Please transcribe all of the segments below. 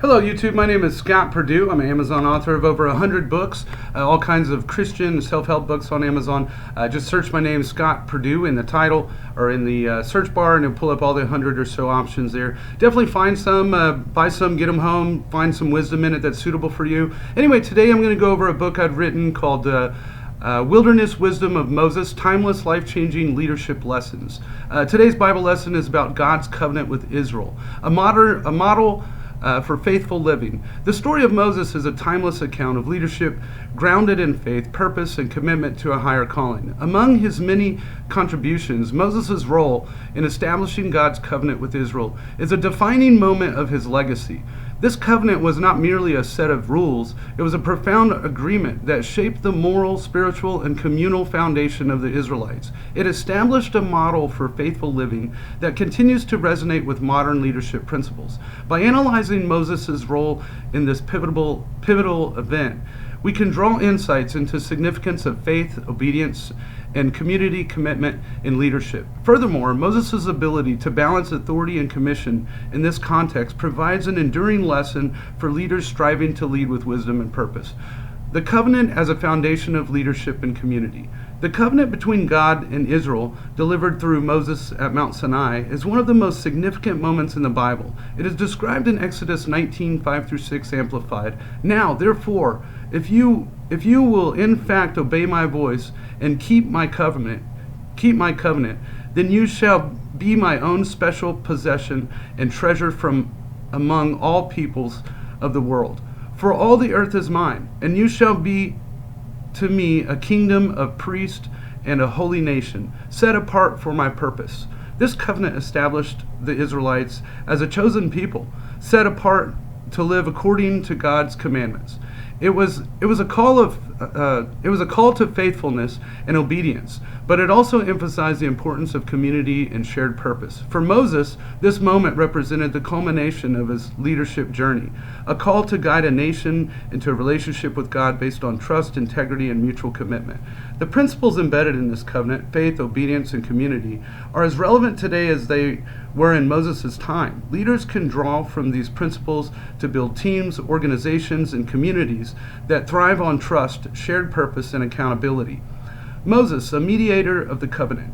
Hello YouTube, my name is Scott Perdue. I'm an Amazon author of over 100 books, all kinds of Christian self-help books on Amazon. Just search my name, Scott Perdue, in the title or in the search bar, and it'll pull up all the 100 or so options there. Definitely find some, buy some, get them home, find some wisdom in it that's suitable for you. Anyway, today I'm going to go over a book I've written called Wilderness Wisdom of Moses, Timeless Life-Changing Leadership Lessons. Today's Bible lesson is about God's covenant with Israel, a model for faithful living. The story of Moses is a timeless account of leadership grounded in faith, purpose, and commitment to a higher calling. Among his many contributions, Moses' role in establishing God's covenant with Israel is a defining moment of his legacy. This covenant was not merely a set of rules, it was a profound agreement that shaped the moral, spiritual, and communal foundation of the Israelites. It established a model for faithful living that continues to resonate with modern leadership principles. By analyzing Moses' role in this pivotal event, we can draw insights into the significance of faith, obedience, and community commitment in leadership. Furthermore, Moses' ability to balance authority and commission in this context provides an enduring lesson for leaders striving to lead with wisdom and purpose. The covenant as a foundation of leadership and community. The covenant between God and Israel, delivered through Moses at Mount Sinai, is one of the most significant moments in the Bible. It is described in Exodus 19:5-6 Amplified. Now, therefore, if you will in fact obey my voice and keep my covenant, then you shall be my own special possession and treasure from among all peoples of the world. For all the earth is mine, and you shall be to me a kingdom of priests and a holy nation, set apart for my purpose. This covenant established the Israelites as a chosen people, set apart to live according to God's commandments. It was a call to faithfulness and obedience, but it also emphasized the importance of community and shared purpose. For Moses, this moment represented the culmination of his leadership journey, a call to guide a nation into a relationship with God based on trust, integrity, and mutual commitment. The principles embedded in this covenant, faith, obedience, and community, are as relevant today as they were in Moses' time. Leaders can draw from these principles to build teams, organizations, and communities that thrive on trust, shared purpose, and accountability. Moses, a mediator of the covenant.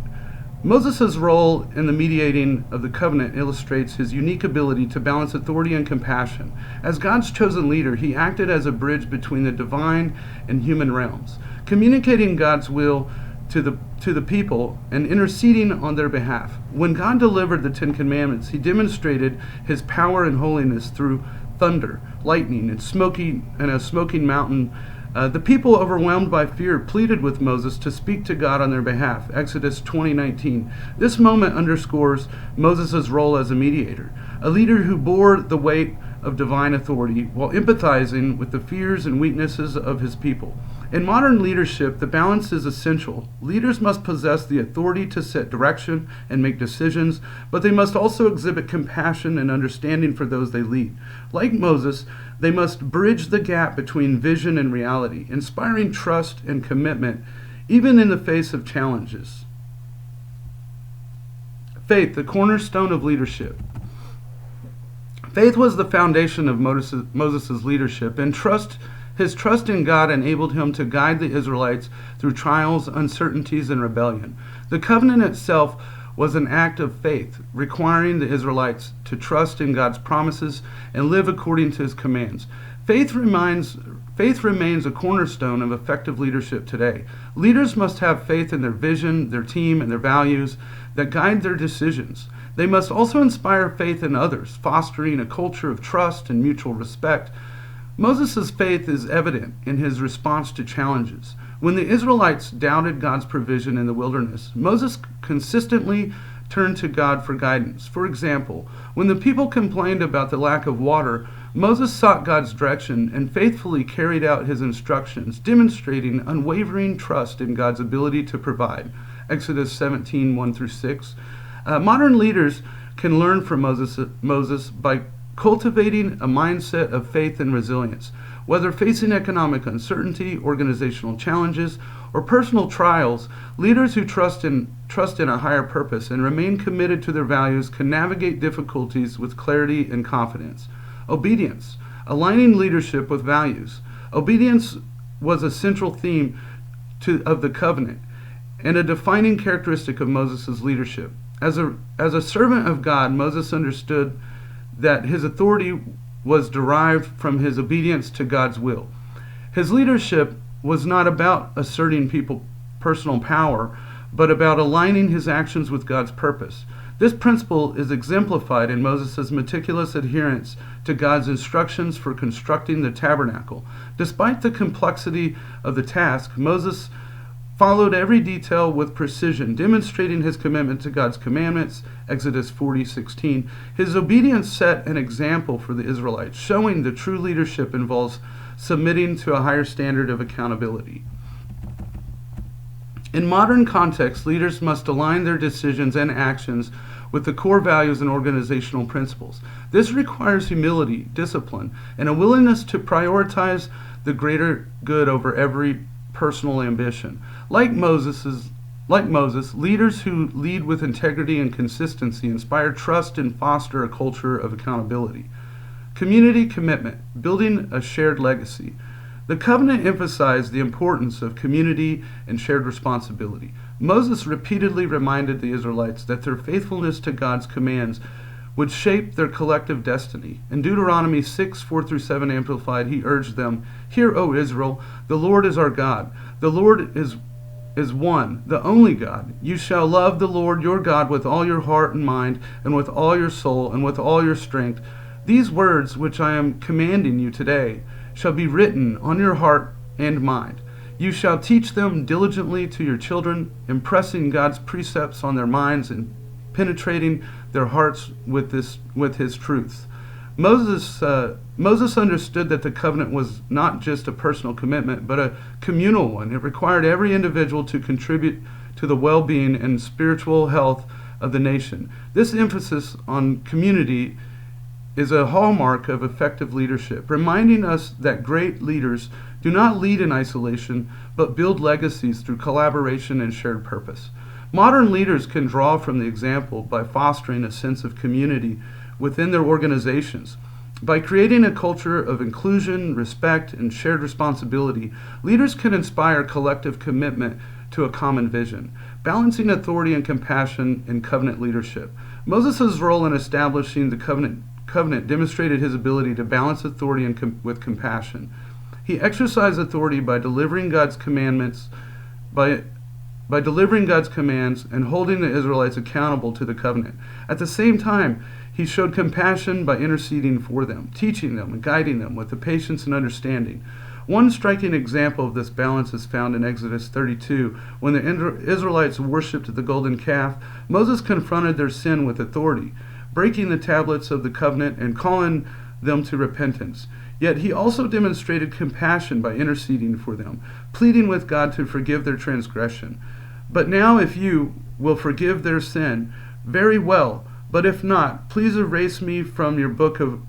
Moses' role in the mediating of the covenant illustrates his unique ability to balance authority and compassion. As God's chosen leader, he acted as a bridge between the divine and human realms, communicating God's will to the people and interceding on their behalf. When God delivered the Ten Commandments, he demonstrated his power and holiness through thunder, lightning, and a smoking mountain. The people, overwhelmed by fear, pleaded with Moses to speak to God on their behalf. Exodus 20:19. This moment underscores Moses' role as a mediator, a leader who bore the weight of divine authority while empathizing with the fears and weaknesses of his people. In modern leadership, the balance is essential. Leaders must possess the authority to set direction and make decisions, but they must also exhibit compassion and understanding for those they lead. Like Moses, they must bridge the gap between vision and reality, inspiring trust and commitment, even in the face of challenges. Faith, the cornerstone of leadership. Faith was the foundation of Moses' leadership, and his trust in God enabled him to guide the Israelites through trials, uncertainties, and rebellion. The covenant itself was an act of faith, requiring the Israelites to trust in God's promises and live according to his commands. Faith remains a cornerstone of effective leadership today. Leaders must have faith in their vision, their team, and their values that guide their decisions. They must also inspire faith in others, fostering a culture of trust and mutual respect. Moses' faith is evident in his response to challenges. When the Israelites doubted God's provision in the wilderness, Moses consistently turned to God for guidance. For example, when the people complained about the lack of water, Moses sought God's direction and faithfully carried out his instructions, demonstrating unwavering trust in God's ability to provide. Exodus 17:1-6. Modern leaders can learn from Moses by cultivating a mindset of faith and resilience. Whether facing economic uncertainty, organizational challenges, or personal trials, leaders who trust in a higher purpose and remain committed to their values can navigate difficulties with clarity and confidence. Obedience, aligning leadership with values. Obedience was a central theme of the covenant and a defining characteristic of Moses' leadership. As a servant of God, Moses understood that his authority was derived from his obedience to God's will. His leadership was not about asserting personal power, but about aligning his actions with God's purpose. This principle is exemplified in Moses' meticulous adherence to God's instructions for constructing the tabernacle. Despite the complexity of the task, Moses followed every detail with precision, demonstrating his commitment to God's commandments, Exodus 40:16. His obedience set an example for the Israelites, showing that true leadership involves submitting to a higher standard of accountability. In modern contexts, leaders must align their decisions and actions with the core values and organizational principles. This requires humility, discipline, and a willingness to prioritize the greater good over every personal ambition. Like Moses, leaders who lead with integrity and consistency inspire trust and foster a culture of accountability. Community commitment, building a shared legacy. The covenant emphasized the importance of community and shared responsibility. Moses repeatedly reminded the Israelites that their faithfulness to God's commands would shape their collective destiny. In Deuteronomy 6:4-7 Amplified, he urged them, "Hear, O Israel, the Lord is our God. The Lord is one, the only God. You shall love the Lord your God with all your heart and mind, and with all your soul, and with all your strength. These words which I am commanding you today shall be written on your heart and mind. You shall teach them diligently to your children, impressing God's precepts on their minds and penetrating their hearts with his truths." Moses understood that the covenant was not just a personal commitment, but a communal one. It required every individual to contribute to the well-being and spiritual health of the nation. This emphasis on community is a hallmark of effective leadership, reminding us that great leaders do not lead in isolation, but build legacies through collaboration and shared purpose. Modern leaders can draw from the example by fostering a sense of community within their organizations. By creating a culture of inclusion, respect, and shared responsibility, leaders can inspire collective commitment to a common vision, balancing authority and compassion in covenant leadership. Moses' role in establishing the covenant demonstrated his ability to balance authority with compassion. He exercised authority by delivering God's commandments, by delivering God's commands and holding the Israelites accountable to the covenant. At the same time, he showed compassion by interceding for them, teaching them and guiding them with the patience and understanding. One striking example of this balance is found in Exodus 32. When the Israelites worshipped the golden calf, Moses confronted their sin with authority, breaking the tablets of the covenant and calling them to repentance. Yet he also demonstrated compassion by interceding for them, pleading with God to forgive their transgression. "But now if you will forgive their sin, very well, but if not, please erase me from your book of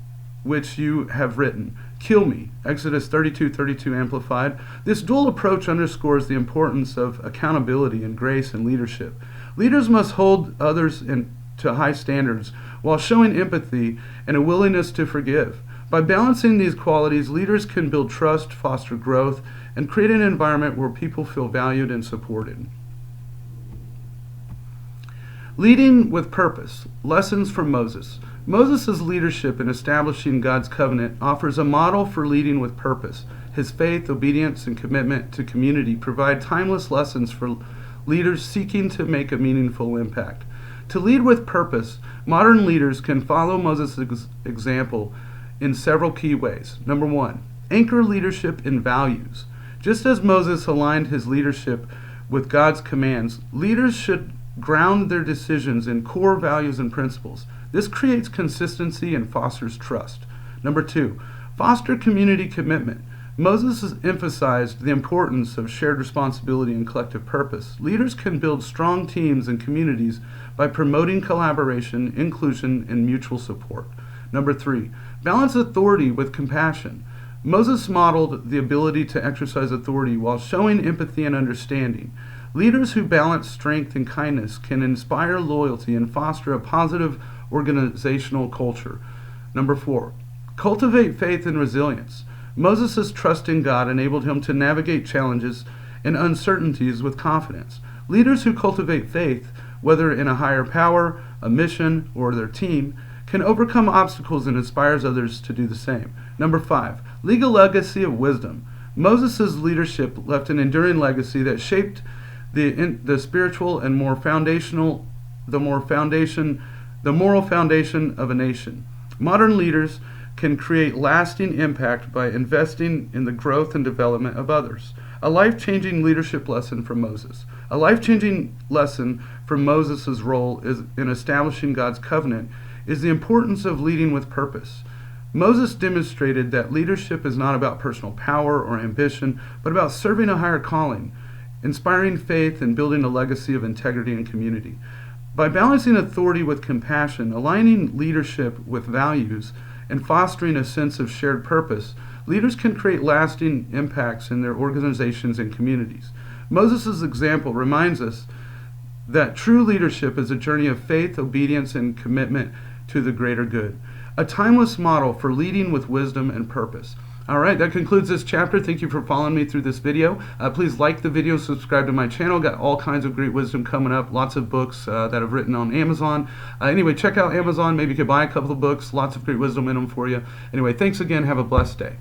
which you have written. Kill me." Exodus 32:32 Amplified. This dual approach underscores the importance of accountability and grace in leadership. Leaders must hold others to high standards while showing empathy and a willingness to forgive. By balancing these qualities, leaders can build trust, foster growth, and create an environment where people feel valued and supported. Leading with purpose. Lessons from Moses. Moses' leadership in establishing God's covenant offers a model for leading with purpose. His faith, obedience, and commitment to community provide timeless lessons for leaders seeking to make a meaningful impact. To lead with purpose, modern leaders can follow Moses' example in several key ways. Number one, anchor leadership in values. Just as Moses aligned his leadership with God's commands, leaders should ground their decisions in core values and principles. This creates consistency and fosters trust. Number two, foster community commitment. Moses has emphasized the importance of shared responsibility and collective purpose. Leaders can build strong teams and communities by promoting collaboration, inclusion, and mutual support. Number three, balance authority with compassion. Moses modeled the ability to exercise authority while showing empathy and understanding. Leaders who balance strength and kindness can inspire loyalty and foster a positive organizational culture. Number four, Cultivate faith and resilience. Moses' trust in God enabled him to navigate challenges and uncertainties with confidence. Leaders who cultivate faith, whether in a higher power, a mission, or their team, can overcome obstacles and inspires others to do the same. Number 5, leave a legacy of wisdom. Moses' leadership left an enduring legacy that shaped the spiritual and the moral foundation of a nation. Modern leaders can create lasting impact by investing in the growth and development of others. A life-changing leadership lesson from Moses. A life-changing lesson from Moses' role in establishing God's covenant is the importance of leading with purpose. Moses demonstrated that leadership is not about personal power or ambition, but about serving a higher calling, inspiring faith, and building a legacy of integrity and community. By balancing authority with compassion, aligning leadership with values, and fostering a sense of shared purpose, leaders can create lasting impacts in their organizations and communities. Moses' example reminds us that true leadership is a journey of faith, obedience, and commitment to the greater good. A timeless model for leading with wisdom and purpose. All right, that concludes this chapter. Thank you for following me through this video. Please like the video, subscribe to my channel. Got all kinds of great wisdom coming up. Lots of books that I've written on Amazon. Anyway, check out Amazon. Maybe you could buy a couple of books. Lots of great wisdom in them for you. Anyway, thanks again. Have a blessed day.